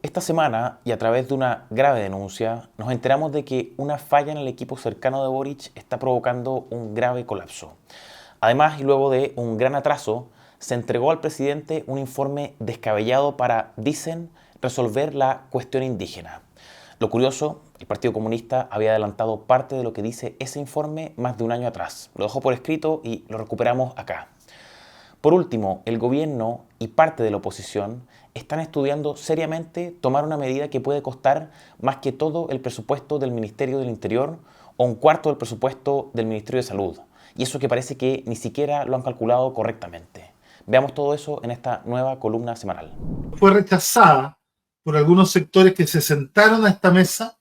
Esta semana, y a través de una grave denuncia, nos enteramos de que una falla en el equipo cercano de Boric está provocando un grave colapso. Además, y luego de un gran atraso, se entregó al presidente un informe descabellado para, dicen, resolver la cuestión indígena. Lo curioso, el Partido Comunista había adelantado parte de lo que dice ese informe más de un año atrás. Lo dejó por escrito y lo recuperamos acá. Por último, el gobierno y parte de la oposición están estudiando seriamente tomar una medida que puede costar más que todo el presupuesto del Ministerio del Interior o un cuarto del presupuesto del Ministerio de Salud. Y eso que parece que ni siquiera lo han calculado correctamente. Veamos todo eso en esta nueva columna semanal. Fue rechazada por algunos sectores que se sentaron a esta mesa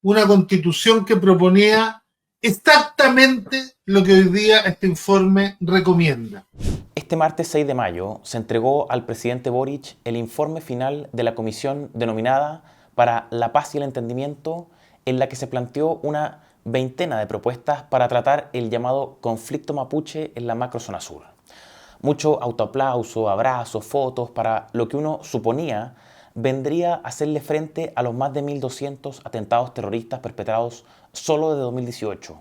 una constitución que proponía exactamente lo que hoy día este informe recomienda. Este martes 6 de mayo se entregó al presidente Boric el informe final de la comisión denominada para la paz y el entendimiento, en la que se planteó una veintena de propuestas para tratar el llamado conflicto mapuche en la macrozona sur. Mucho autoaplauso, abrazos, fotos para lo que uno suponía vendría a hacerle frente a los más de 1.200 atentados terroristas perpetrados solo desde 2018,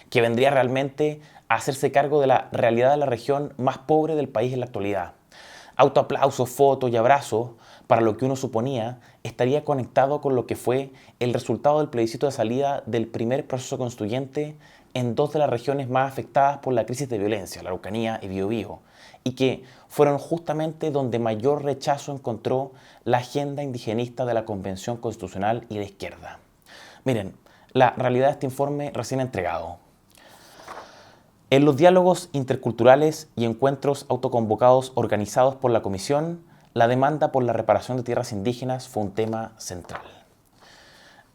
que vendría realmente a hacerse cargo de la realidad de la región más pobre del país en la actualidad. Autoaplausos, fotos y abrazos para lo que uno suponía estaría conectado con lo que fue el resultado del plebiscito de salida del primer proceso constituyente en dos de las regiones más afectadas por la crisis de violencia, la Araucanía y Biobío, y que fueron justamente donde mayor rechazo encontró la agenda indigenista de la Convención Constitucional y la izquierda. Miren, la realidad de este informe recién entregado. En los diálogos interculturales y encuentros autoconvocados organizados por la Comisión, la demanda por la reparación de tierras indígenas fue un tema central.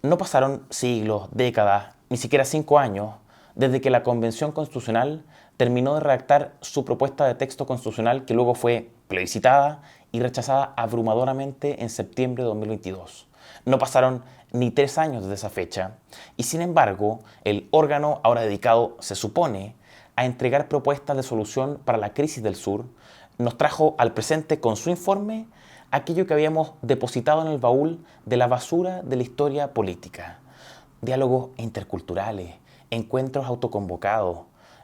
No pasaron siglos, décadas, ni siquiera 5 años, desde que la Convención Constitucional terminó de redactar su propuesta de texto constitucional que luego fue plebiscitada y rechazada abrumadoramente en septiembre de 2022. No pasaron ni 3 años desde esa fecha, y sin embargo, el órgano ahora dedicado, se supone, a entregar propuestas de solución para la crisis del sur, nos trajo al presente con su informe aquello que habíamos depositado en el baúl de la basura de la historia política. Diálogos interculturales, encuentros autoconvocados,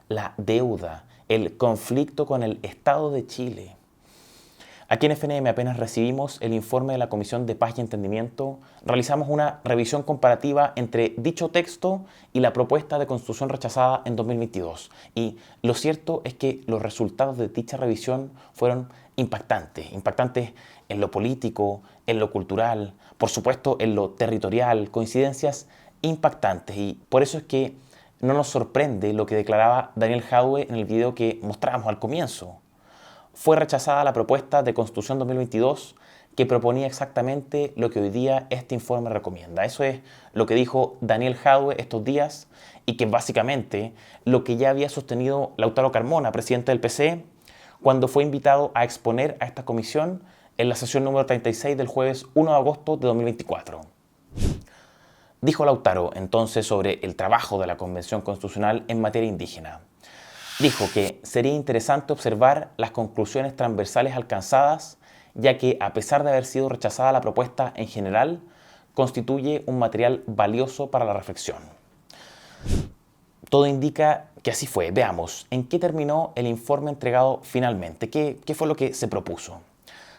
la deuda, el conflicto con el Estado de Chile. Aquí en FNM apenas recibimos el informe de la Comisión de Paz y Entendimiento, realizamos una revisión comparativa entre dicho texto y la propuesta de constitución rechazada en 2022. Y lo cierto es que los resultados de dicha revisión fueron impactantes en lo político, en lo cultural, por supuesto en lo territorial, coincidencias impactantes. Y por eso es que no nos sorprende lo que declaraba Daniel Jadwe en el video que mostrábamos al comienzo. Fue rechazada la propuesta de Constitución 2022 que proponía exactamente lo que hoy día este informe recomienda. Eso es lo que dijo Daniel Jadwe estos días y que básicamente lo que ya había sostenido Lautaro Carmona, presidente del PC, cuando fue invitado a exponer a esta comisión en la sesión número 36 del jueves 1 de agosto de 2024. Dijo Lautaro entonces sobre el trabajo de la Convención Constitucional en materia indígena. Dijo que sería interesante observar las conclusiones transversales alcanzadas, ya que a pesar de haber sido rechazada la propuesta en general, constituye un material valioso para la reflexión. Todo indica que así fue. Veamos, ¿en qué terminó el informe entregado finalmente? ¿Qué fue lo que se propuso?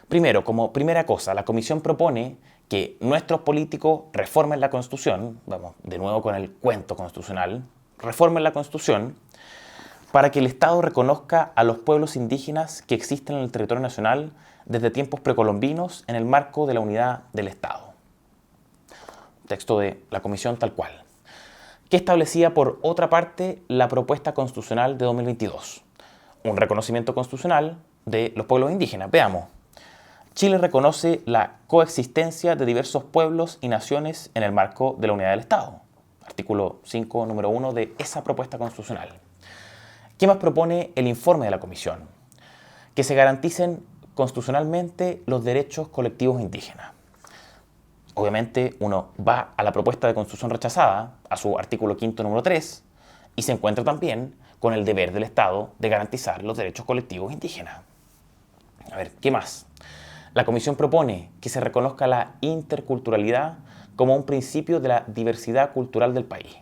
Primero, como primera cosa, la Comisión propone que nuestros políticos reformen la Constitución, vamos, de nuevo con el cuento constitucional, reformen la Constitución, para que el Estado reconozca a los pueblos indígenas que existen en el territorio nacional desde tiempos precolombinos en el marco de la unidad del Estado. Texto de la Comisión tal cual. Que establecía, por otra parte, la propuesta constitucional de 2022. Un reconocimiento constitucional de los pueblos indígenas. Veamos. Chile reconoce la coexistencia de diversos pueblos y naciones en el marco de la unidad del Estado. Artículo 5, número 1 de esa propuesta constitucional. ¿Qué más propone el informe de la Comisión? Que se garanticen constitucionalmente los derechos colectivos indígenas. Obviamente uno va a la propuesta de constitución rechazada, a su artículo 5, número 3, y se encuentra también con el deber del Estado de garantizar los derechos colectivos indígenas. A ver, ¿qué más? La Comisión propone que se reconozca la interculturalidad como un principio de la diversidad cultural del país.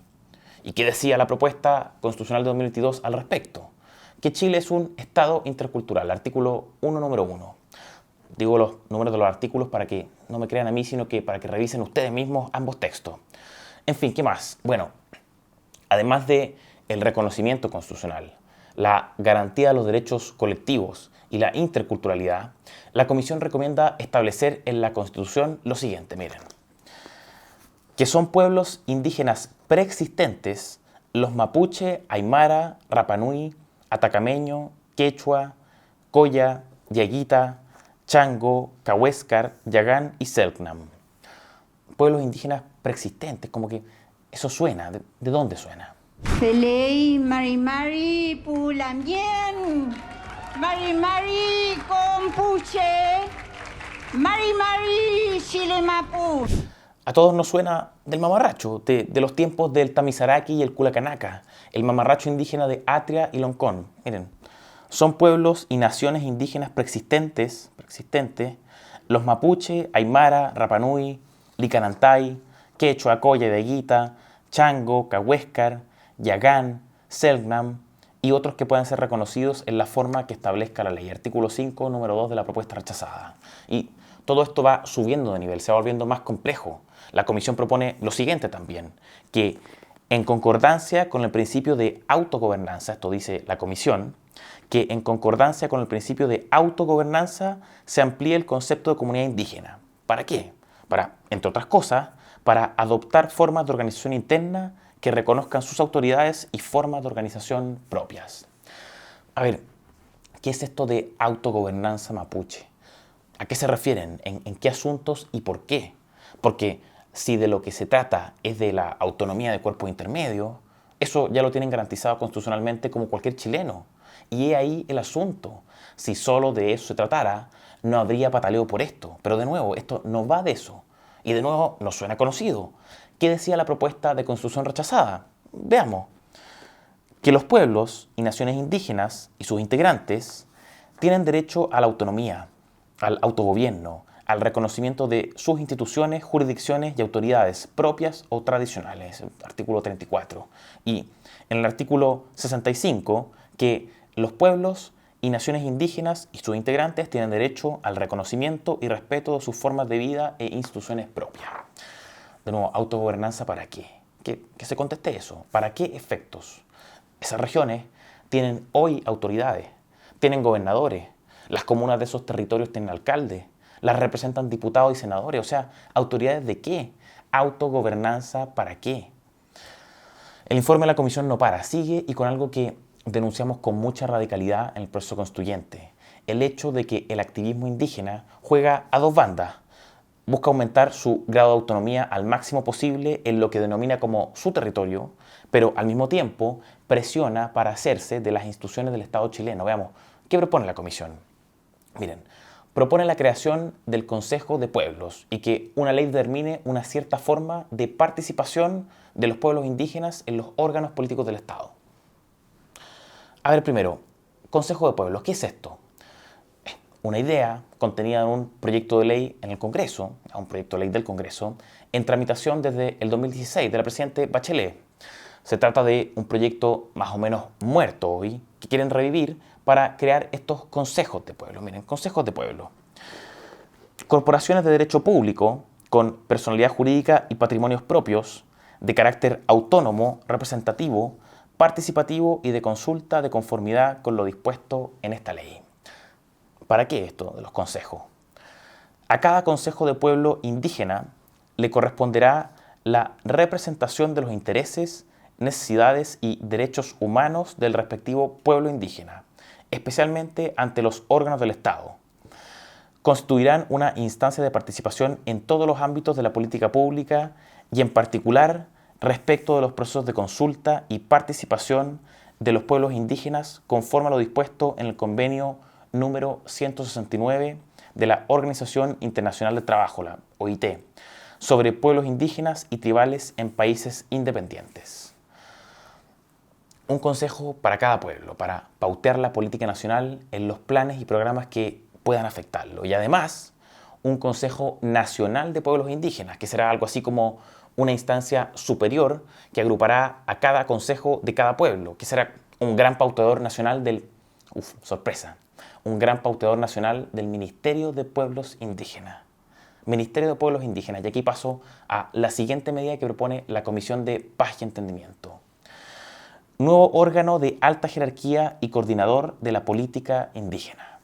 ¿Y qué decía la propuesta constitucional de 2022 al respecto? Que Chile es un Estado intercultural, artículo 1, número 1. Digo los números de los artículos para que no me crean a mí, sino que para que revisen ustedes mismos ambos textos. En fin, ¿qué más? Bueno, además de el reconocimiento constitucional, la garantía de los derechos colectivos y la interculturalidad, la Comisión recomienda establecer en la Constitución lo siguiente, miren, que son pueblos indígenas preexistentes los mapuche, aymara, rapanui, atacameño, quechua, coya, diaguita, chango, cahuéscar, yagán y selknam. Pueblos indígenas preexistentes, como que eso suena. ¿De dónde suena? Pelei, Mari Mari, Pulamien, Mari Mari, Compuche, Mari Mari, Chilemapu. A todos nos suena del mamarracho, de los tiempos del Tamizaraki y el Culacanaca, el mamarracho indígena de Atria y Loncón. Miren, son pueblos y naciones indígenas preexistentes, los mapuche, aymara, rapanui, licanantay, quechua, coya, deguita, chango, cahuéscar, yagán, selknam y otros que puedan ser reconocidos en la forma que establezca la ley. Artículo 5, número 2 de la propuesta rechazada. Y todo esto va subiendo de nivel, se va volviendo más complejo. La Comisión propone lo siguiente también, que en concordancia con el principio de autogobernanza, esto dice la Comisión, que en concordancia con el principio de autogobernanza se amplíe el concepto de comunidad indígena. ¿Para qué? Para, entre otras cosas, para adoptar formas de organización interna que reconozcan sus autoridades y formas de organización propias. A ver, ¿qué es esto de autogobernanza mapuche? ¿A qué se refieren? ¿En qué asuntos y por qué? Porque si de lo que se trata es de la autonomía de cuerpos intermedios, eso ya lo tienen garantizado constitucionalmente como cualquier chileno. Y he ahí el asunto. Si solo de eso se tratara, no habría pataleo por esto. Pero de nuevo, esto no va de eso. Y de nuevo, nos suena conocido. ¿Qué decía la propuesta de constitución rechazada? Veamos. Que los pueblos y naciones indígenas y sus integrantes tienen derecho a la autonomía, al autogobierno, al reconocimiento de sus instituciones, jurisdicciones y autoridades propias o tradicionales, artículo 34. Y en el artículo 65, que los pueblos y naciones indígenas y sus integrantes tienen derecho al reconocimiento y respeto de sus formas de vida e instituciones propias. De nuevo, autogobernanza, ¿para qué? Que se conteste eso. ¿Para qué efectos? Esas regiones tienen hoy autoridades, tienen gobernadores, las comunas de esos territorios tienen alcaldes, las representan diputados y senadores. O sea, ¿autoridades de qué? ¿Autogobernanza para qué? El informe de la Comisión no para, sigue y con algo que denunciamos con mucha radicalidad en el proceso constituyente. El hecho de que el activismo indígena juega a dos bandas. Busca aumentar su grado de autonomía al máximo posible en lo que denomina como su territorio, pero al mismo tiempo presiona para hacerse de las instituciones del Estado chileno. Veamos, ¿qué propone la Comisión? Miren, propone la creación del Consejo de Pueblos y que una ley determine una cierta forma de participación de los pueblos indígenas en los órganos políticos del Estado. A ver, primero, Consejo de Pueblos, ¿qué es esto? Una idea contenida en un proyecto de ley en el Congreso, un proyecto de ley del Congreso, en tramitación desde el 2016 de la presidenta Bachelet. Se trata de un proyecto más o menos muerto hoy, que quieren revivir para crear estos consejos de pueblo. Miren, consejos de pueblo. Corporaciones de derecho público con personalidad jurídica y patrimonios propios, de carácter autónomo, representativo, participativo y de consulta de conformidad con lo dispuesto en esta ley. ¿Para qué esto de los consejos? A cada consejo de pueblo indígena le corresponderá la representación de los intereses, necesidades y derechos humanos del respectivo pueblo indígena, especialmente ante los órganos del Estado. Constituirán una instancia de participación en todos los ámbitos de la política pública y en particular respecto de los procesos de consulta y participación de los pueblos indígenas conforme a lo dispuesto en el convenio número 169 de la Organización Internacional del Trabajo, la OIT, sobre pueblos indígenas y tribales en países independientes. Un consejo para cada pueblo, para pautear la política nacional en los planes y programas que puedan afectarlo. Y además, un Consejo Nacional de Pueblos Indígenas, que será algo así como una instancia superior que agrupará a cada consejo de cada pueblo, que será un gran pauteador nacional del... sorpresa. Un gran pauteador nacional del Ministerio de Pueblos Indígenas. Ministerio de Pueblos Indígenas. Y aquí paso a la siguiente medida que propone la Comisión de Paz y Entendimiento. Nuevo órgano de alta jerarquía y coordinador de la política indígena.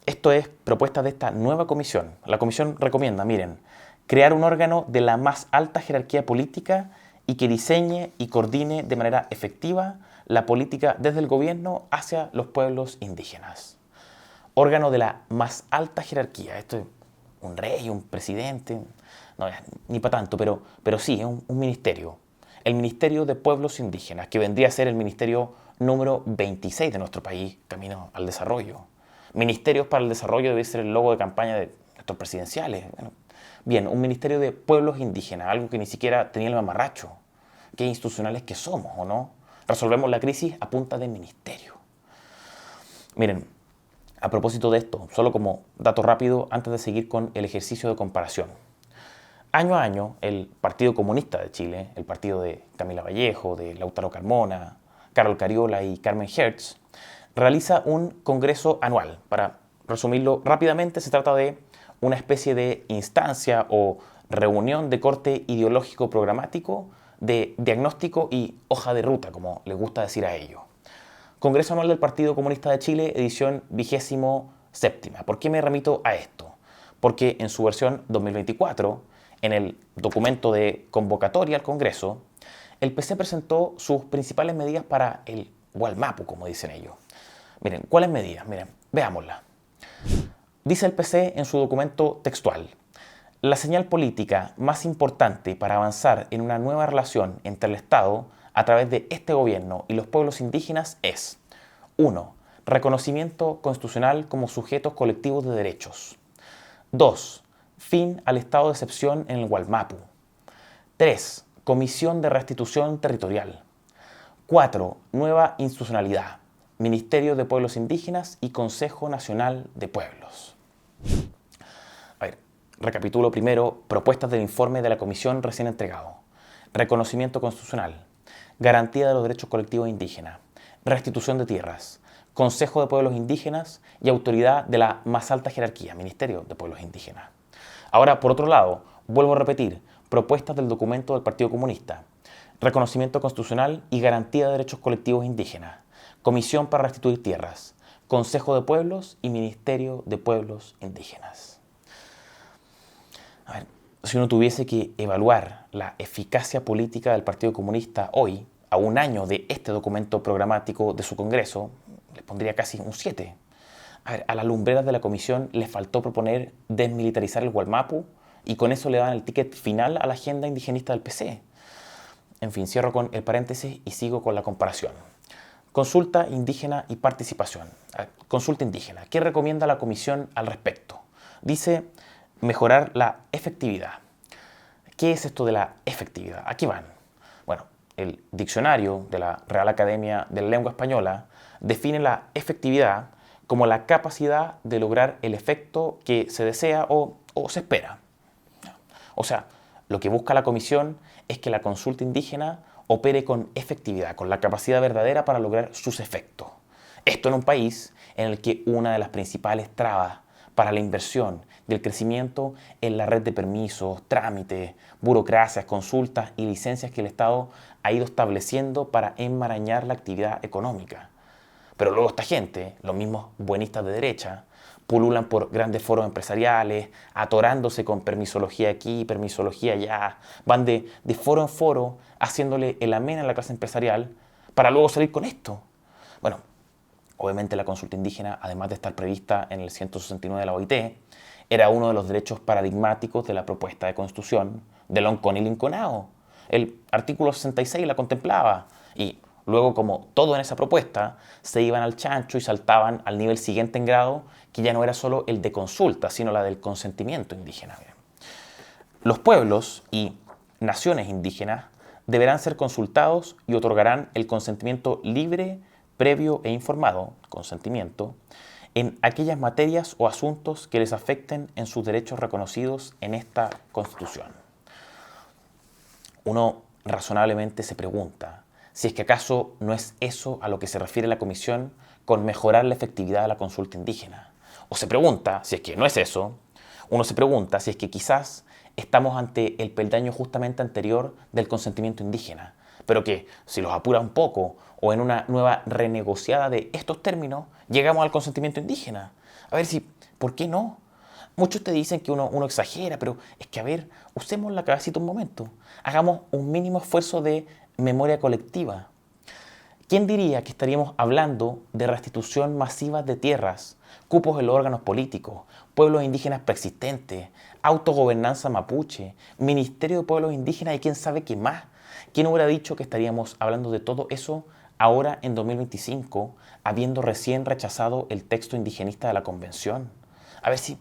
Esto es propuesta de esta nueva comisión. La comisión recomienda, miren, crear un órgano de la más alta jerarquía política y que diseñe y coordine de manera efectiva la política desde el gobierno hacia los pueblos indígenas. Órgano de la más alta jerarquía. Esto es un rey, un presidente, no, ni para tanto, pero sí, es un ministerio. El Ministerio de Pueblos Indígenas, que vendría a ser el ministerio número 26 de nuestro país, camino al desarrollo. Ministerios para el Desarrollo debe ser el logo de campaña de nuestros presidenciales. Bueno, bien, un Ministerio de Pueblos Indígenas, algo que ni siquiera tenía el mamarracho. Qué institucionales que somos, ¿o no? Resolvemos la crisis a punta de ministerio. Miren, a propósito de esto, solo como dato rápido antes de seguir con el ejercicio de comparación. Año a año, el Partido Comunista de Chile, el partido de Camila Vallejo, de Lautaro Carmona, Carol Cariola y Carmen Hertz, realiza un congreso anual. Para resumirlo rápidamente, se trata de una especie de instancia o reunión de corte ideológico programático, de diagnóstico y hoja de ruta, como les gusta decir a ellos. Congreso Anual del Partido Comunista de Chile, edición 27ª. ¿Por qué me remito a esto? Porque en su versión 2024, en el documento de convocatoria al Congreso, el PC presentó sus principales medidas para el Gualmapu, como dicen ellos. Miren, ¿cuáles medidas? Miren, veámoslas. Dice el PC en su documento textual: la señal política más importante para avanzar en una nueva relación entre el Estado a través de este gobierno y los pueblos indígenas es 1. Reconocimiento constitucional como sujetos colectivos de derechos. 2. Fin al estado de excepción en el Gualmapu. 3. Comisión de Restitución Territorial. 4. Nueva institucionalidad. Ministerio de Pueblos Indígenas y Consejo Nacional de Pueblos. A ver, recapitulo primero propuestas del informe de la comisión recién entregado. Reconocimiento constitucional. Garantía de los derechos colectivos indígenas. Restitución de tierras. Consejo de Pueblos Indígenas y autoridad de la más alta jerarquía, Ministerio de Pueblos Indígenas. Ahora, por otro lado, vuelvo a repetir, propuestas del documento del Partido Comunista. Reconocimiento constitucional y garantía de derechos colectivos indígenas. Comisión para restituir tierras. Consejo de Pueblos y Ministerio de Pueblos Indígenas. A ver, si uno tuviese que evaluar la eficacia política del Partido Comunista hoy, a un año de este documento programático de su Congreso, les pondría casi un 7. A ver, a las lumbreras de la comisión les faltó proponer desmilitarizar el Gualmapu y con eso le dan el ticket final a la agenda indigenista del PC. En fin, cierro con el paréntesis y sigo con la comparación. Consulta indígena y participación. Consulta indígena. ¿Qué recomienda la comisión al respecto? Dice mejorar la efectividad. ¿Qué es esto de la efectividad? Aquí van. Bueno, el diccionario de la Real Academia de la Lengua Española define la efectividad como la capacidad de lograr el efecto que se desea o se espera. O sea, lo que busca la comisión es que la consulta indígena opere con efectividad, con la capacidad verdadera para lograr sus efectos. Esto en un país en el que una de las principales trabas para la inversión y el crecimiento es la red de permisos, trámites, burocracias, consultas y licencias que el Estado ha ido estableciendo para enmarañar la actividad económica. Pero luego esta gente, los mismos buenistas de derecha, pululan por grandes foros empresariales, atorándose con permisología aquí, permisología allá, van de foro en foro haciéndole el amén a la clase empresarial para luego salir con esto. Bueno, obviamente la consulta indígena, además de estar prevista en el 169 de la OIT, era uno de los derechos paradigmáticos de la propuesta de constitución de Loncón y Linconao. El artículo 66 la contemplaba y luego, como todo en esa propuesta, se iban al chancho y saltaban al nivel siguiente en grado, que ya no era solo el de consulta, sino la del consentimiento indígena. Los pueblos y naciones indígenas deberán ser consultados y otorgarán el consentimiento libre, previo e informado, consentimiento, en aquellas materias o asuntos que les afecten en sus derechos reconocidos en esta Constitución. Uno razonablemente se pregunta si es que acaso no es eso a lo que se refiere la Comisión con mejorar la efectividad de la consulta indígena. O se pregunta, si es que no es eso, uno se pregunta si es que quizás estamos ante el peldaño justamente anterior del consentimiento indígena, pero que si los apura un poco o en una nueva renegociada de estos términos, llegamos al consentimiento indígena. A ver si, ¿por qué no? Muchos te dicen que uno exagera, pero es que, a ver, usemos la cabecita un momento. Hagamos un mínimo esfuerzo de memoria colectiva. ¿Quién diría que estaríamos hablando de restitución masiva de tierras, cupos en los órganos políticos, pueblos indígenas preexistentes, autogobernanza mapuche, Ministerio de Pueblos Indígenas y quién sabe qué más? ¿Quién hubiera dicho que estaríamos hablando de todo eso ahora en 2025, habiendo recién rechazado el texto indigenista de la Convención? A ver si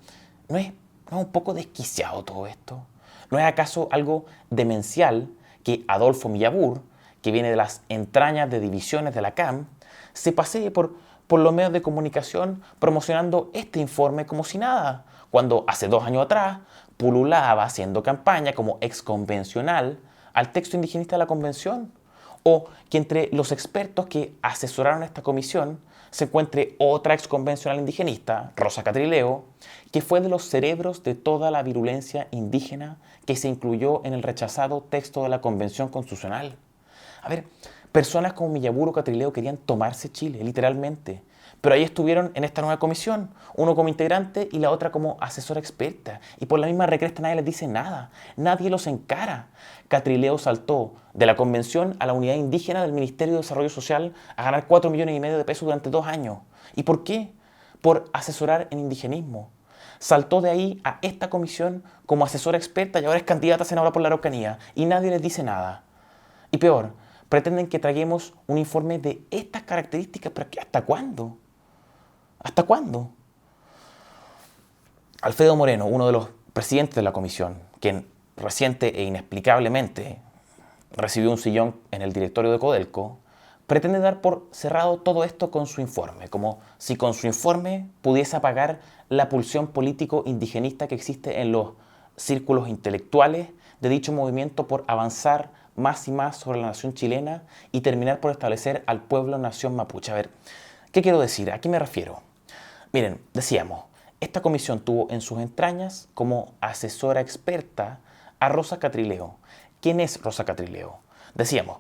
no es un poco desquiciado todo esto. ¿No es acaso algo demencial que Adolfo Millabur, que viene de las entrañas de divisiones de la CAM, se pasee por los medios de comunicación promocionando este informe como si nada, cuando hace 2 años atrás pululaba haciendo campaña como exconvencional al texto indigenista de la Convención? O que entre los expertos que asesoraron esta comisión se encuentre otra exconvencional indigenista, Rosa Catrileo, que fue de los cerebros de toda la virulencia indígena que se incluyó en el rechazado texto de la Convención Constitucional. A ver, personas como Millabur o Catrileo querían tomarse Chile, literalmente. Pero ahí estuvieron en esta nueva comisión, uno como integrante y la otra como asesora experta. Y por la misma recresta nadie les dice nada, nadie los encara. Catrileo saltó de la convención a la unidad indígena del Ministerio de Desarrollo Social a ganar 4,5 millones de pesos durante 2 años. ¿Y por qué? Por asesorar en indigenismo. Saltó de ahí a esta comisión como asesora experta y ahora es candidata a senadora por la Araucanía y nadie les dice nada. Y peor, pretenden que traguemos un informe de estas características, pero ¿hasta cuándo? ¿Hasta cuándo? Alfredo Moreno, uno de los presidentes de la comisión, quien reciente e inexplicablemente recibió un sillón en el directorio de Codelco, pretende dar por cerrado todo esto con su informe, como si con su informe pudiese apagar la pulsión político indigenista que existe en los círculos intelectuales de dicho movimiento por avanzar más y más sobre la nación chilena y terminar por establecer al pueblo-nación mapuche. A ver, ¿qué quiero decir? ¿A qué me refiero? Miren, decíamos, esta comisión tuvo en sus entrañas como asesora experta a Rosa Catrileo. ¿Quién es Rosa Catrileo? Decíamos,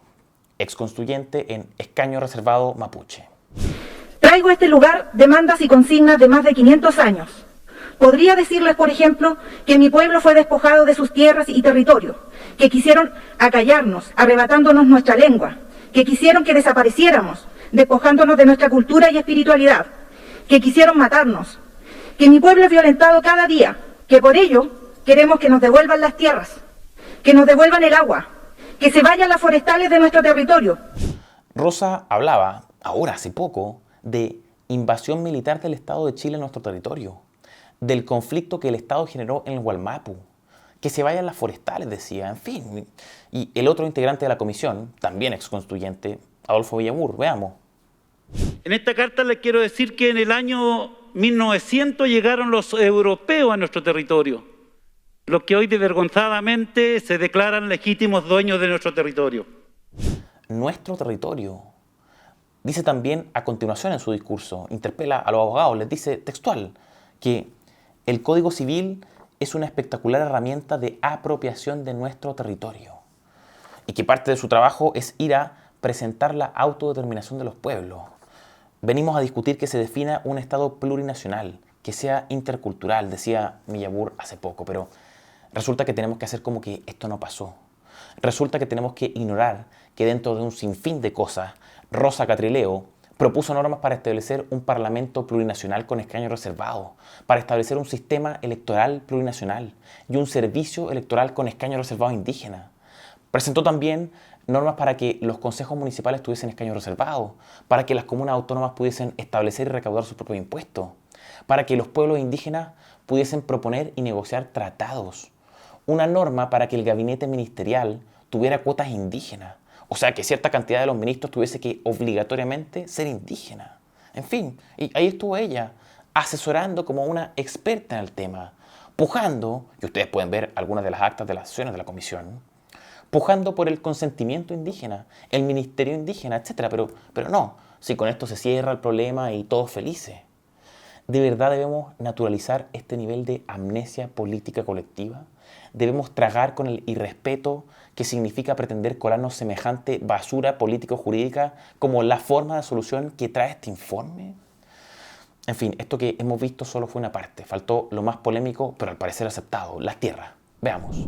exconstituyente en escaño reservado mapuche. Traigo a este lugar demandas y consignas de más de 500 años. Podría decirles, por ejemplo, que mi pueblo fue despojado de sus tierras y territorios, que quisieron acallarnos, arrebatándonos nuestra lengua, que quisieron que desapareciéramos, despojándonos de nuestra cultura y espiritualidad, que quisieron matarnos, que mi pueblo es violentado cada día, que por ello queremos que nos devuelvan las tierras, que nos devuelvan el agua, que se vayan las forestales de nuestro territorio. Rosa hablaba, ahora hace poco, de invasión militar del Estado de Chile en nuestro territorio, del conflicto que el Estado generó en el Gualmapu, que se vayan las forestales, decía, en fin. Y el otro integrante de la comisión, también exconstituyente, Adolfo Millabur, veamos. En esta carta les quiero decir que en el año 1900 llegaron los europeos a nuestro territorio, los que hoy desvergonzadamente se declaran legítimos dueños de nuestro territorio. Nuestro territorio. Dice también a continuación en su discurso, interpela a los abogados, les dice textual, que el Código Civil es una espectacular herramienta de apropiación de nuestro territorio y que parte de su trabajo es ir a presentar la autodeterminación de los pueblos. Venimos a discutir que se defina un Estado plurinacional, que sea intercultural, decía Millabur hace poco, pero resulta que tenemos que hacer como que esto no pasó. Resulta que tenemos que ignorar que dentro de un sinfín de cosas, Rosa Catrileo propuso normas para establecer un parlamento plurinacional con escaños reservados, para establecer un sistema electoral plurinacional y un servicio electoral con escaños reservados indígenas. Presentó también normas para que los consejos municipales tuviesen escaños reservados, para que las comunas autónomas pudiesen establecer y recaudar sus propios impuestos, para que los pueblos indígenas pudiesen proponer y negociar tratados. Una norma para que el gabinete ministerial tuviera cuotas indígenas, o sea, que cierta cantidad de los ministros tuviese que obligatoriamente ser indígena. En fin, y ahí estuvo ella, asesorando como una experta en el tema, pujando, y ustedes pueden ver algunas de las actas de las sesiones de la comisión, pujando por el consentimiento indígena, el ministerio indígena, etc. Pero no, si con esto se cierra el problema y todos felices. ¿De verdad debemos naturalizar este nivel de amnesia política colectiva? ¿Debemos tragar con el irrespeto que significa pretender colarnos semejante basura político-jurídica como la forma de solución que trae este informe? En fin, esto que hemos visto solo fue una parte. Faltó lo más polémico, pero al parecer aceptado, las tierras. Veamos.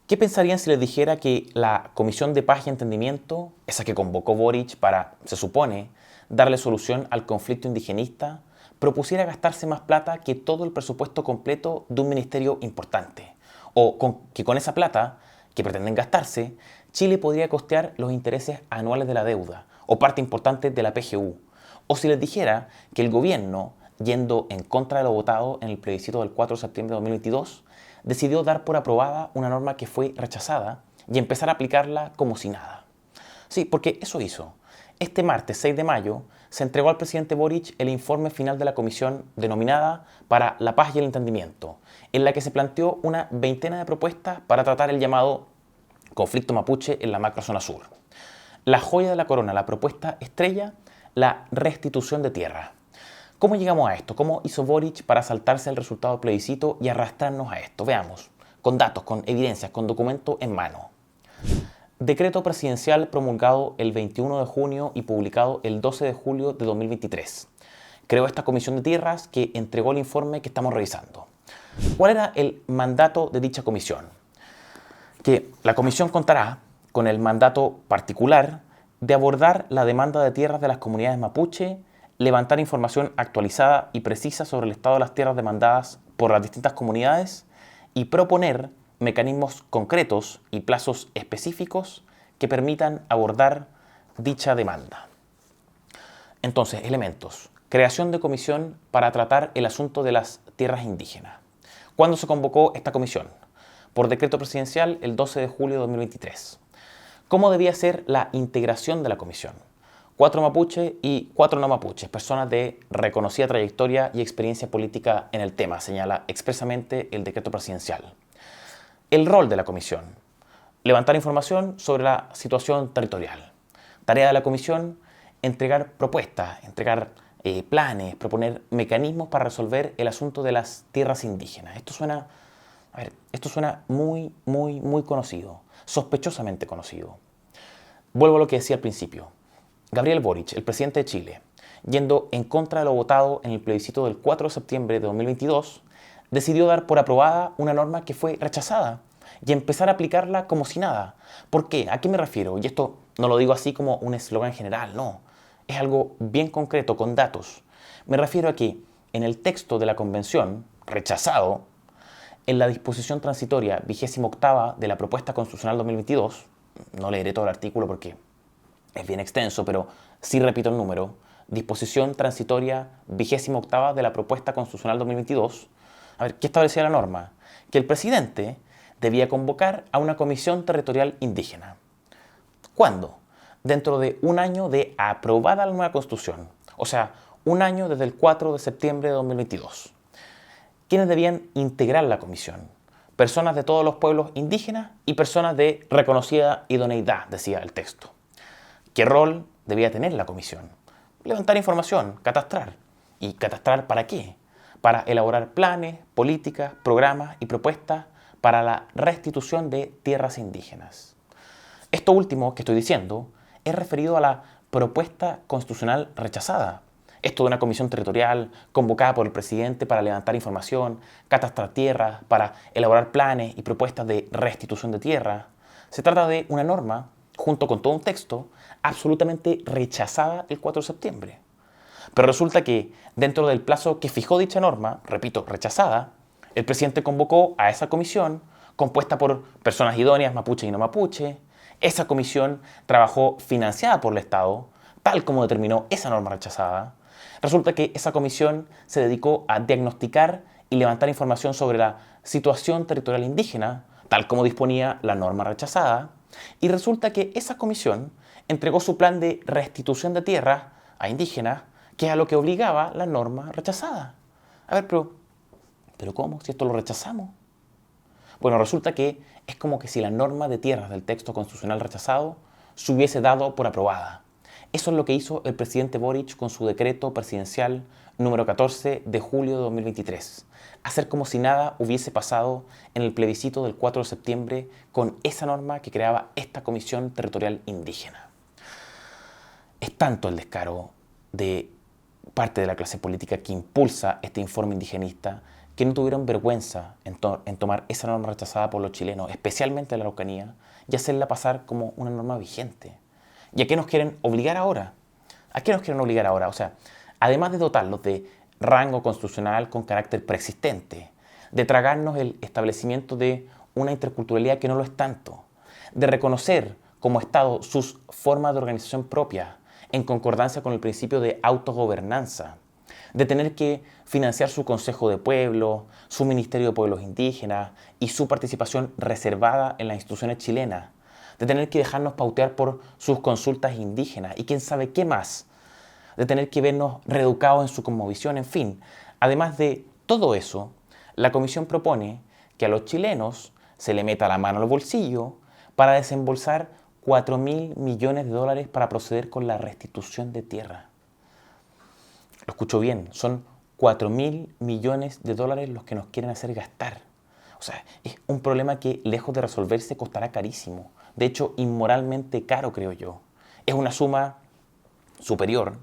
¿Qué pensarían si les dijera que la Comisión de Paz y Entendimiento, esa que convocó Boric para, se supone, darle solución al conflicto indigenista, propusiera gastarse más plata que todo el presupuesto completo de un ministerio importante? O que con esa plata que pretenden gastarse, Chile podría costear los intereses anuales de la deuda o parte importante de la PGU. O si les dijera que el gobierno, yendo en contra de lo votado en el plebiscito del 4 de septiembre de 2022, decidió dar por aprobada una norma que fue rechazada y empezar a aplicarla como si nada. Sí, porque eso hizo. Este martes 6 de mayo se entregó al presidente Boric el informe final de la comisión denominada para la paz y el entendimiento, en la que se planteó una veintena de propuestas para tratar el llamado conflicto mapuche en la macrozona sur. La joya de la corona, la propuesta estrella, la restitución de tierra. ¿Cómo llegamos a esto? ¿Cómo hizo Boric para saltarse el resultado del plebiscito y arrastrarnos a esto? Veamos, con datos, con evidencias, con documento en mano. Decreto presidencial promulgado el 21 de junio y publicado el 12 de julio de 2023. Creó esta comisión de tierras que entregó el informe que estamos revisando. ¿Cuál era el mandato de dicha comisión? Que la comisión contará con el mandato particular de abordar la demanda de tierras de las comunidades mapuche, levantar información actualizada y precisa sobre el estado de las tierras demandadas por las distintas comunidades y proponer mecanismos concretos y plazos específicos que permitan abordar dicha demanda. Entonces, elementos. Creación de comisión para tratar el asunto de las tierras indígenas. ¿Cuándo se convocó esta comisión? Por decreto presidencial el 12 de julio de 2023. ¿Cómo debía ser la integración de la comisión? 4 mapuches y 4 no mapuches, personas de reconocida trayectoria y experiencia política en el tema, señala expresamente el decreto presidencial. El rol de la comisión: levantar información sobre la situación territorial. Tarea de la comisión: entregar propuestas, entregar planes, proponer mecanismos para resolver el asunto de las tierras indígenas. Esto suena muy conocido, sospechosamente conocido. Vuelvo a lo que decía al principio. Gabriel Boric, el presidente de Chile, yendo en contra de lo votado en el plebiscito del 4 de septiembre de 2022, decidió dar por aprobada una norma que fue rechazada y empezar a aplicarla como si nada. ¿Por qué? ¿A qué me refiero? Y esto no lo digo así como un eslogan general, no. Es algo bien concreto, con datos. Me refiero a que en el texto de la convención, rechazado, en la disposición transitoria 28ª de la propuesta constitucional 2022, no leeré todo el artículo porque es bien extenso, pero sí repito el número, disposición transitoria 28ª de la propuesta constitucional 2022, ¿qué establecía la norma? Que el presidente debía convocar a una comisión territorial indígena. ¿Cuándo? Dentro de un año de aprobada la nueva Constitución, o sea, un año desde el 4 de septiembre de 2022. ¿Quiénes debían integrar la comisión? Personas de todos los pueblos indígenas y personas de reconocida idoneidad, decía el texto. ¿Qué rol debía tener la comisión? Levantar información, catastrar. ¿Y catastrar para qué? Para elaborar planes, políticas, programas y propuestas para la restitución de tierras indígenas. Esto último que estoy diciendo es referido a la propuesta constitucional rechazada. Esto de una comisión territorial convocada por el presidente para levantar información, catastrar tierras, para elaborar planes y propuestas de restitución de tierra. Se trata de una norma, junto con todo un texto, absolutamente rechazada el 4 de septiembre. Pero resulta que dentro del plazo que fijó dicha norma, repito, rechazada, el presidente convocó a esa comisión compuesta por personas idóneas mapuche y no mapuche. Esa comisión trabajó financiada por el Estado, tal como determinó esa norma rechazada. Resulta que esa comisión se dedicó a diagnosticar y levantar información sobre la situación territorial indígena, tal como disponía la norma rechazada. Y resulta que esa comisión entregó su plan de restitución de tierras a indígenas que es a lo que obligaba la norma rechazada. A ver, pero ¿cómo? Si esto lo rechazamos. Bueno, resulta que es como que si la norma de tierras del texto constitucional rechazado se hubiese dado por aprobada. Eso es lo que hizo el presidente Boric con su decreto presidencial número 14 de julio de 2023. Hacer como si nada hubiese pasado en el plebiscito del 4 de septiembre con esa norma que creaba esta Comisión Territorial Indígena. Es tanto el descaro de parte de la clase política que impulsa este informe indigenista que no tuvieron vergüenza en tomar esa norma rechazada por los chilenos, especialmente la Araucanía, y hacerla pasar como una norma vigente. ¿Y a qué nos quieren obligar ahora? ¿A qué nos quieren obligar ahora? O sea, además de dotarlos de rango constitucional con carácter preexistente, de tragarnos el establecimiento de una interculturalidad que no lo es tanto, de reconocer como Estado sus formas de organización propia en concordancia con el principio de autogobernanza, de tener que financiar su Consejo de Pueblo, su Ministerio de Pueblos Indígenas y su participación reservada en las instituciones chilenas, de tener que dejarnos pautear por sus consultas indígenas y quién sabe qué más, de tener que vernos reeducados en su cosmovisión, en fin. Además de todo eso, la Comisión propone que a los chilenos se le meta la mano al bolsillo para desembolsar 4.000 millones de dólares para proceder con la restitución de tierra. Lo escucho bien, son 4.000 millones de dólares los que nos quieren hacer gastar. O sea, es un problema que lejos de resolverse costará carísimo. De hecho, inmoralmente caro, creo yo. Es una suma superior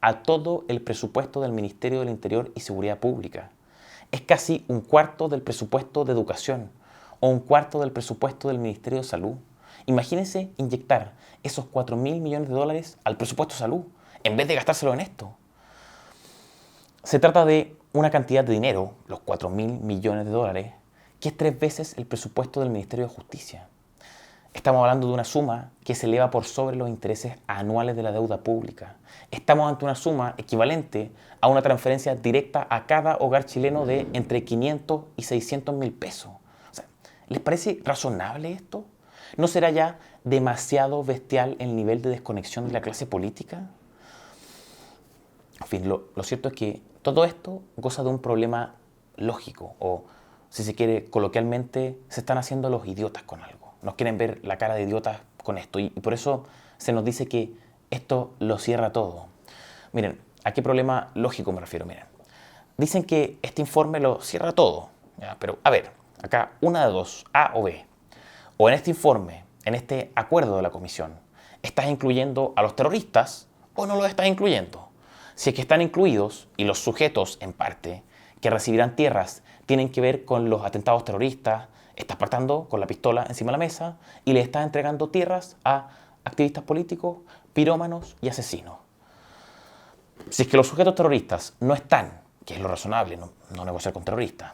a todo el presupuesto del Ministerio del Interior y Seguridad Pública. Es casi un cuarto del presupuesto de educación o un cuarto del presupuesto del Ministerio de Salud. Imagínense inyectar esos 4.000 millones de dólares al presupuesto de salud en vez de gastárselo en esto. Se trata de una cantidad de dinero, los 4.000 millones de dólares, que es 3 veces el presupuesto del Ministerio de Justicia. Estamos hablando de una suma que se eleva por sobre los intereses anuales de la deuda pública. Estamos ante una suma equivalente a una transferencia directa a cada hogar chileno de entre 500 y 600 mil pesos. O sea, ¿les parece razonable esto? ¿No será ya demasiado bestial el nivel de desconexión de la clase política? En fin, lo cierto es que todo esto goza de un problema lógico, o si se quiere coloquialmente, se están haciendo los idiotas con algo. Nos quieren ver la cara de idiotas con esto y por eso se nos dice que esto lo cierra todo. Miren, ¿a qué problema lógico me refiero? Miren, dicen que este informe lo cierra todo, ¿ya? Pero a ver, acá una de dos, A o B. O en este informe, en este acuerdo de la comisión, estás incluyendo a los terroristas o no los estás incluyendo. Si es que están incluidos y los sujetos, en parte, que recibirán tierras tienen que ver con los atentados terroristas, estás partando con la pistola encima de la mesa y le estás entregando tierras a activistas políticos, pirómanos y asesinos. Si es que los sujetos terroristas no están, que es lo razonable, no negociar con terroristas,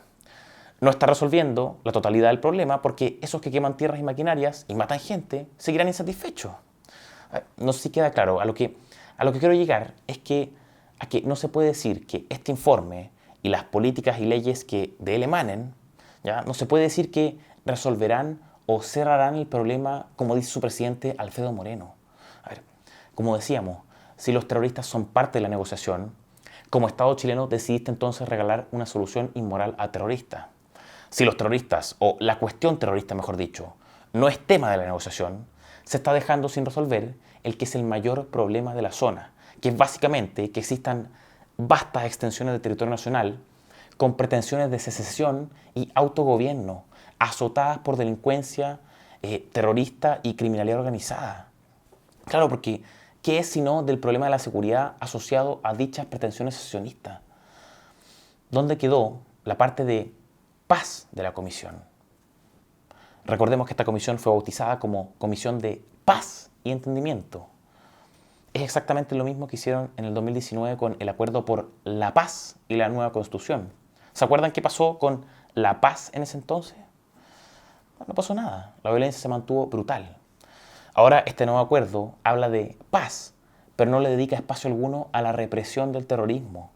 no está resolviendo la totalidad del problema porque esos que queman tierras y maquinarias y matan gente seguirán insatisfechos. No sé si queda claro. A lo que quiero llegar es que no se puede decir que este informe y las políticas y leyes que de él emanen, ¿ya? No se puede decir que resolverán o cerrarán el problema, como dice su presidente Alfredo Moreno. A ver, como decíamos, si los terroristas son parte de la negociación, como Estado chileno decidiste entonces regalar una solución inmoral a terroristas. Si los terroristas, o la cuestión terrorista mejor dicho, no es tema de la negociación, se está dejando sin resolver el que es el mayor problema de la zona, que es básicamente que existan vastas extensiones de territorio nacional con pretensiones de secesión y autogobierno, azotadas por delincuencia terrorista y criminalidad organizada. Claro, porque ¿qué es sino del problema de la seguridad asociado a dichas pretensiones secesionistas? ¿Dónde quedó la parte de paz de la comisión? Recordemos que esta comisión fue bautizada como Comisión de Paz y Entendimiento. Es exactamente lo mismo que hicieron en el 2019 con el Acuerdo por la Paz y la nueva Constitución. ¿Se acuerdan qué pasó con la paz en ese entonces? No pasó nada. La violencia se mantuvo brutal. Ahora este nuevo acuerdo habla de paz, pero no le dedica espacio alguno a la represión del terrorismo.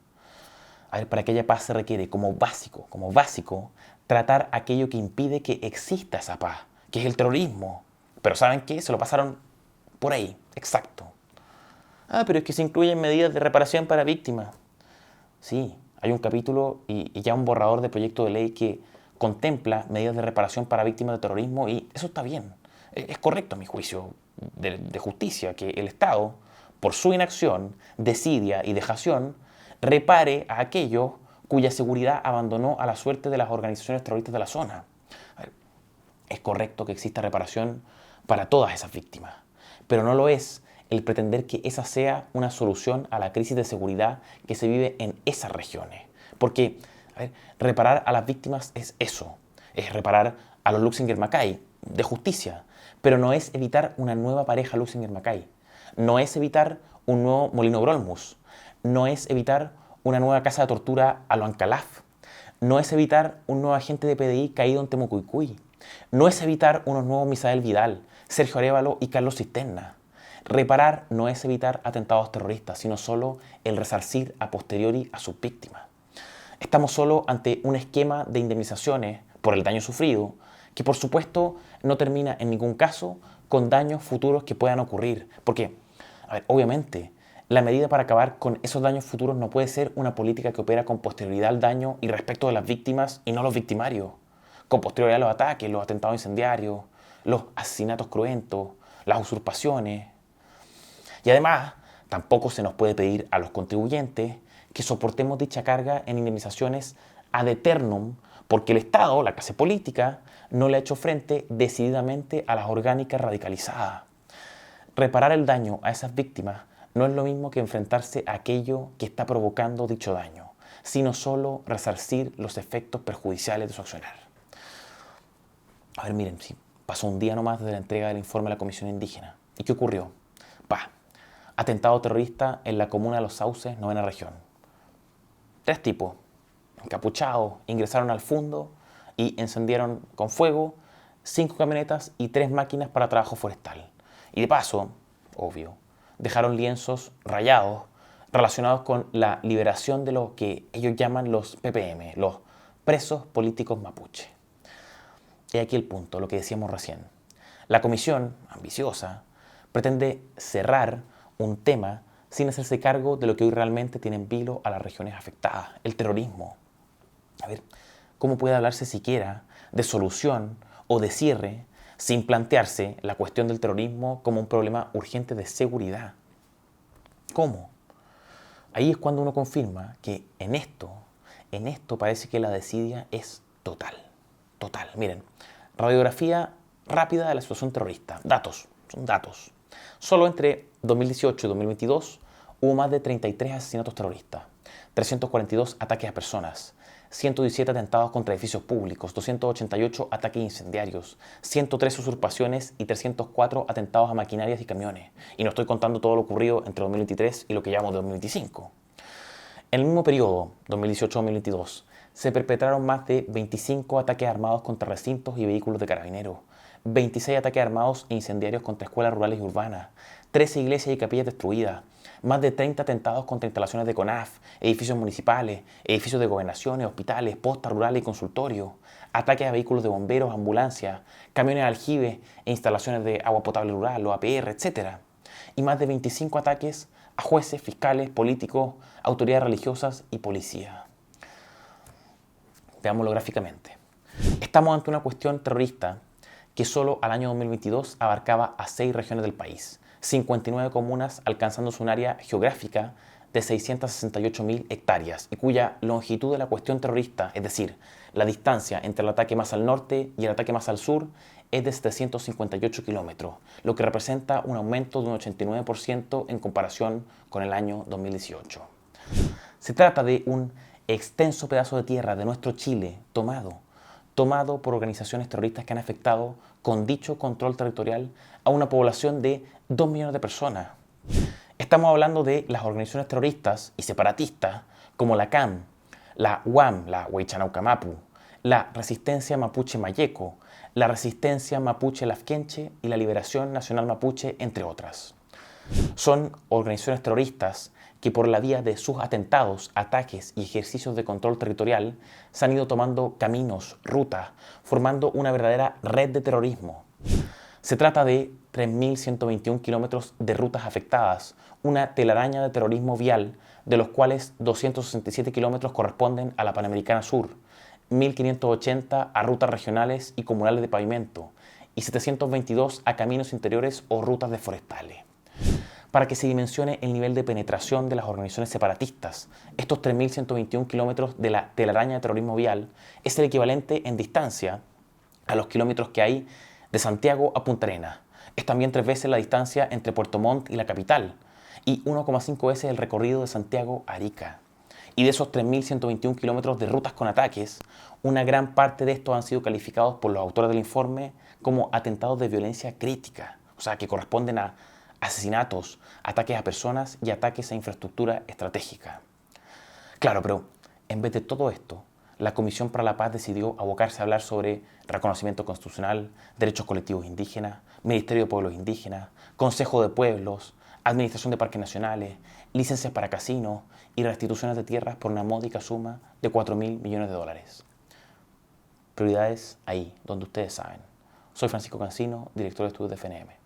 A ver, para que haya paz se requiere como básico, tratar aquello que impide que exista esa paz, que es el terrorismo. Pero ¿saben qué? Se lo pasaron por ahí, exacto. Ah, pero es que se incluyen medidas de reparación para víctimas. Sí, hay un capítulo y ya un borrador de proyecto de ley que contempla medidas de reparación para víctimas de terrorismo y eso está bien. Es correcto a mi juicio de justicia que el Estado, por su inacción, desidia y dejación, repare a aquellos cuya seguridad abandonó a la suerte de las organizaciones terroristas de la zona. A ver, es correcto que exista reparación para todas esas víctimas, pero no lo es el pretender que esa sea una solución a la crisis de seguridad que se vive en esas regiones. Porque, a ver, reparar a las víctimas es eso, es reparar a los Luxinger-Mackay de justicia, pero no es evitar una nueva pareja Luxinger-Mackay, no es evitar un nuevo Molino Grolmus, no es evitar una nueva casa de tortura a lo Ancalaf, no es evitar un nuevo agente de PDI caído en Temucuicui, no es evitar unos nuevos Misael Vidal, Sergio Arévalo y Carlos Cisterna. Reparar no es evitar atentados terroristas, sino solo el resarcir a posteriori a sus víctimas. Estamos solo ante un esquema de indemnizaciones por el daño sufrido, que por supuesto no termina en ningún caso con daños futuros que puedan ocurrir. Porque, a ver, obviamente, la medida para acabar con esos daños futuros no puede ser una política que opera con posterioridad al daño y respecto de las víctimas y no los victimarios. Con posterioridad a los ataques, los atentados incendiarios, los asesinatos cruentos, las usurpaciones. Y además, tampoco se nos puede pedir a los contribuyentes que soportemos dicha carga en indemnizaciones ad eternum, porque el Estado, la clase política, no le ha hecho frente decididamente a las orgánicas radicalizadas. Reparar el daño a esas víctimas no es lo mismo que enfrentarse a aquello que está provocando dicho daño, sino solo resarcir los efectos perjudiciales de su accionar. A ver, miren, sí, pasó un día nomás desde la entrega del informe a la Comisión Indígena. ¿Y qué ocurrió? Atentado terrorista en la comuna de Los Sauces, 9ª región. 3 tipos, encapuchados, ingresaron al fundo y encendieron con fuego 5 camionetas y 3 máquinas para trabajo forestal. Y de paso, obvio, dejaron lienzos rayados relacionados con la liberación de lo que ellos llaman los PPM, los presos políticos mapuche. Y aquí el punto, lo que decíamos recién. La comisión, ambiciosa, pretende cerrar un tema sin hacerse cargo de lo que hoy realmente tiene en vilo a las regiones afectadas, el terrorismo. A ver, ¿cómo puede hablarse siquiera de solución o de cierre sin plantearse la cuestión del terrorismo como un problema urgente de seguridad? ¿Cómo? Ahí es cuando uno confirma que en esto parece que la desidia es total. Total. Miren, radiografía rápida de la situación terrorista. Datos, son datos. Solo entre 2018 y 2022 hubo más de 33 asesinatos terroristas, 342 ataques a personas, 117 atentados contra edificios públicos, 288 ataques incendiarios, 103 usurpaciones y 304 atentados a maquinarias y camiones. Y no estoy contando todo lo ocurrido entre 2023 y lo que llamamos 2025. En el mismo periodo, 2018-2022, se perpetraron más de 25 ataques armados contra recintos y vehículos de carabineros, 26 ataques armados e incendiarios contra escuelas rurales y urbanas, 13 iglesias y capillas destruidas, más de 30 atentados contra instalaciones de CONAF, edificios municipales, edificios de gobernaciones, hospitales, postas rurales y consultorios, ataques a vehículos de bomberos, ambulancias, camiones de aljibe e instalaciones de agua potable rural, los APR, etc. Y más de 25 ataques a jueces, fiscales, políticos, autoridades religiosas y policía. Veámoslo gráficamente. Estamos ante una cuestión terrorista que solo al año 2022 abarcaba a 6 regiones del país, 59 comunas alcanzándose un área geográfica de 668.000 hectáreas y cuya longitud de la cuestión terrorista, es decir, la distancia entre el ataque más al norte y el ataque más al sur, es de 758 kilómetros, lo que representa un aumento de un 89% en comparación con el año 2018. Se trata de un extenso pedazo de tierra de nuestro Chile tomado por organizaciones terroristas que han afectado con dicho control territorial a una población de 2 millones de personas. Estamos hablando de las organizaciones terroristas y separatistas como la CAM, la UAM, la Huaychanaucamapu, la Resistencia Mapuche Mayeco, la Resistencia Mapuche Lafkenche y la Liberación Nacional Mapuche, entre otras. Son organizaciones terroristas que por la vía de sus atentados, ataques y ejercicios de control territorial se han ido tomando caminos, rutas, formando una verdadera red de terrorismo. Se trata de 3.121 kilómetros de rutas afectadas, una telaraña de terrorismo vial, de los cuales 267 kilómetros corresponden a la Panamericana Sur, 1.580 a rutas regionales y comunales de pavimento y 722 a caminos interiores o rutas de forestales. Para que se dimensione el nivel de penetración de las organizaciones separatistas, estos 3.121 kilómetros de la telaraña de terrorismo vial es el equivalente en distancia a los kilómetros que hay de Santiago a Punta Arenas. Es también 3 veces la distancia entre Puerto Montt y la capital y 1,5 veces el recorrido de Santiago a Arica. Y de esos 3.121 kilómetros de rutas con ataques, una gran parte de estos han sido calificados por los autores del informe como atentados de violencia crítica, o sea, que corresponden a asesinatos, ataques a personas y ataques a infraestructura estratégica. Claro, pero en vez de todo esto, la Comisión para la Paz decidió abocarse a hablar sobre reconocimiento constitucional, derechos colectivos indígenas, Ministerio de Pueblos Indígenas, Consejo de Pueblos, Administración de Parques Nacionales, licencias para casinos y restituciones de tierras por una módica suma de 4.000 millones de dólares. Prioridades ahí, donde ustedes saben. Soy Francisco Cancino, director de estudios de FNM.